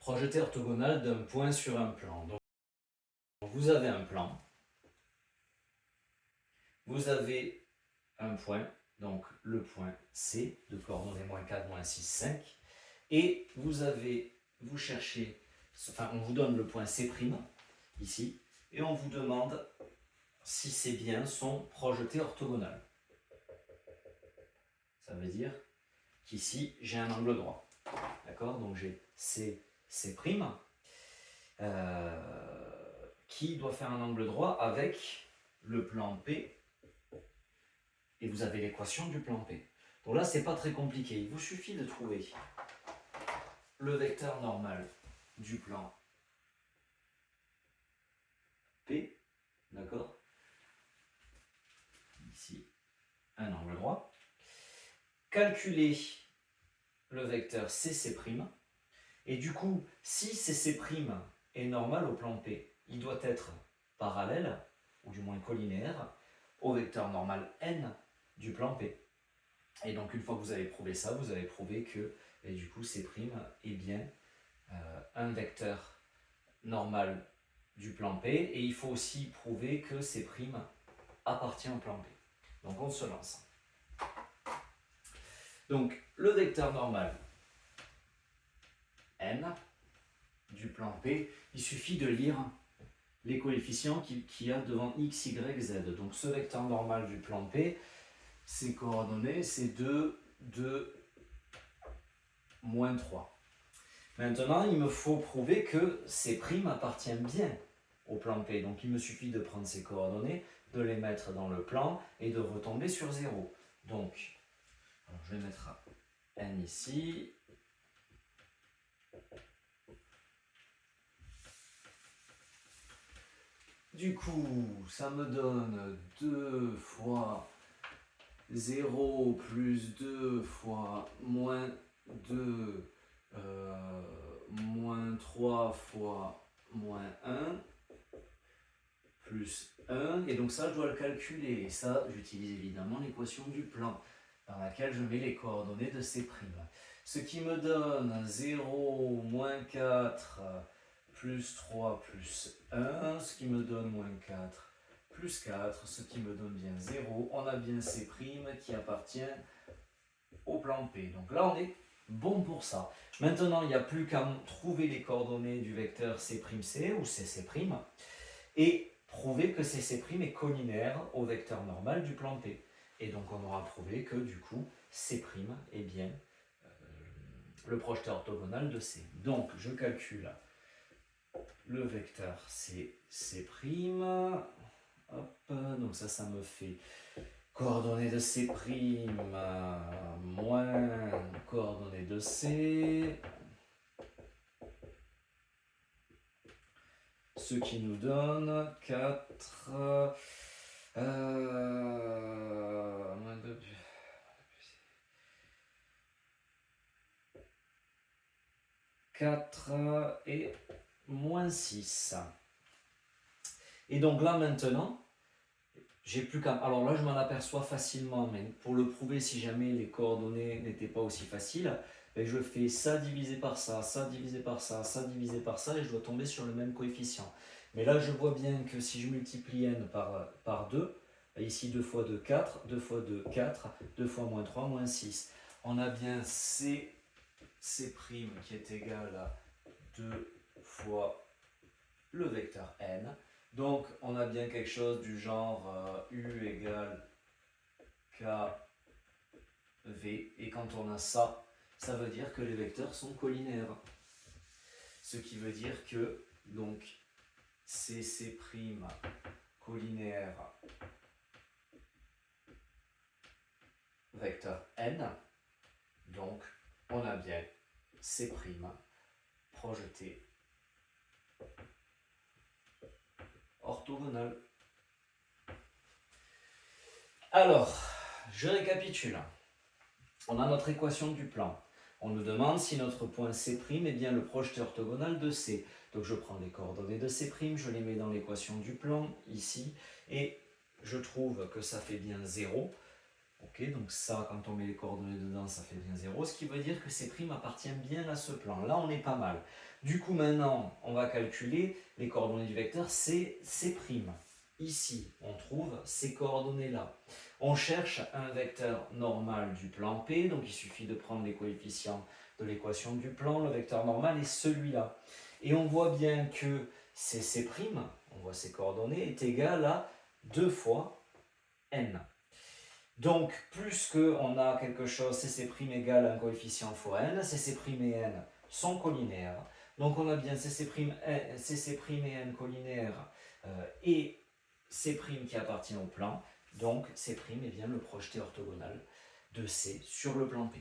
projeté orthogonal d'un point sur un plan. Donc, vous avez un plan, vous avez un point, donc le point C, de coordonnées -4, -6, 5, et vous cherchez, enfin on vous donne le point C', ici, et on vous demande si c'est bien son projeté orthogonal. Ça veut dire qu'ici, j'ai un angle droit. D'accord? Donc j'ai C', qui doit faire un angle droit avec le plan P, et vous avez l'équation du plan P. Donc là, c'est pas très compliqué. Il vous suffit de trouver le vecteur normal du plan P, d'accord? Ici, un angle droit. Calculer le vecteur CC', et du coup, si CC' est normal au plan P, il doit être parallèle, ou du moins collinéaire, au vecteur normal n du plan P. Et donc, une fois que vous avez prouvé ça, vous avez prouvé que, et du coup, C' est bien un vecteur normal du plan P, et il faut aussi prouver que C' appartient au plan P. Donc, on se lance. Donc, le vecteur normal n du plan P, il suffit de lire les coefficients qu'il y a devant x, y, z. Donc ce vecteur normal du plan P, ses coordonnées, c'est 2, 2, moins 3. Maintenant, il me faut prouver que C' appartient bien au plan P. Donc il me suffit de prendre ces coordonnées, de les mettre dans le plan et de retomber sur 0. Donc, alors je vais mettre n ici. Du coup, ça me donne 2 fois 0 plus 2 fois moins 2 moins 3 fois moins 1 plus 1. Et donc ça, je dois le calculer. Et ça, j'utilise évidemment l'équation du plan dans laquelle je mets les coordonnées de C'. Ce qui me donne 0, moins 4, plus 3, plus 1, ce qui me donne moins 4, plus 4, ce qui me donne bien 0. On a bien C' qui appartient au plan P. Donc là, on est bon pour ça. Maintenant, il n'y a plus qu'à trouver les coordonnées du vecteur C'C ou CC', et prouver que CC' est collinaire au vecteur normal du plan P. Et donc, on aura prouvé que, du coup, C' est bien le projeteur orthogonal de C. Donc, je calcule le vecteur C'. Hop, donc ça me fait coordonnées de C', moins coordonnées de C, ce qui nous donne 4, moins 2, 4 et moins 6. Et donc là maintenant, j'ai plus qu'à... Alors là je m'en aperçois facilement, mais pour le prouver, si jamais les coordonnées n'étaient pas aussi faciles, ben je fais ça divisé par ça, ça divisé par ça, ça divisé par ça, et je dois tomber sur le même coefficient. Mais là je vois bien que si je multiplie n par 2, ici 2 fois 2, 4, 2 fois 2, 4, 2 fois moins 3, moins 6. On a bien C' qui est égal à 2 fois le vecteur n. Donc, on a bien quelque chose du genre U égale KV. Et quand on a ça, ça veut dire que les vecteurs sont collinaires. Ce qui veut dire que, donc, CC' collinaire vecteur n. Donc, on a bien C' projeté orthogonal. Alors, je récapitule. On a notre équation du plan. On nous demande si notre point C' est bien le projeté orthogonal de C. Donc je prends les coordonnées de C', je les mets dans l'équation du plan, ici, et je trouve que ça fait bien 0. Ok, donc ça, quand on met les coordonnées dedans, ça fait bien 0, ce qui veut dire que C' appartient bien à ce plan. Là, on est pas mal. Du coup, maintenant, on va calculer les coordonnées du vecteur, c'est C'. Ici, on trouve ces coordonnées-là. On cherche un vecteur normal du plan P, donc il suffit de prendre les coefficients de l'équation du plan. Le vecteur normal est celui-là. Et on voit bien que C', on voit ces coordonnées, est égal à 2 fois n. Donc, plus qu'on a quelque chose, C' égale un coefficient fois n, C' et n sont collinaires. Donc, on a bien C' et n collinaires et C' qui appartient au plan. Donc, C' est bien le projeté orthogonal de C sur le plan P.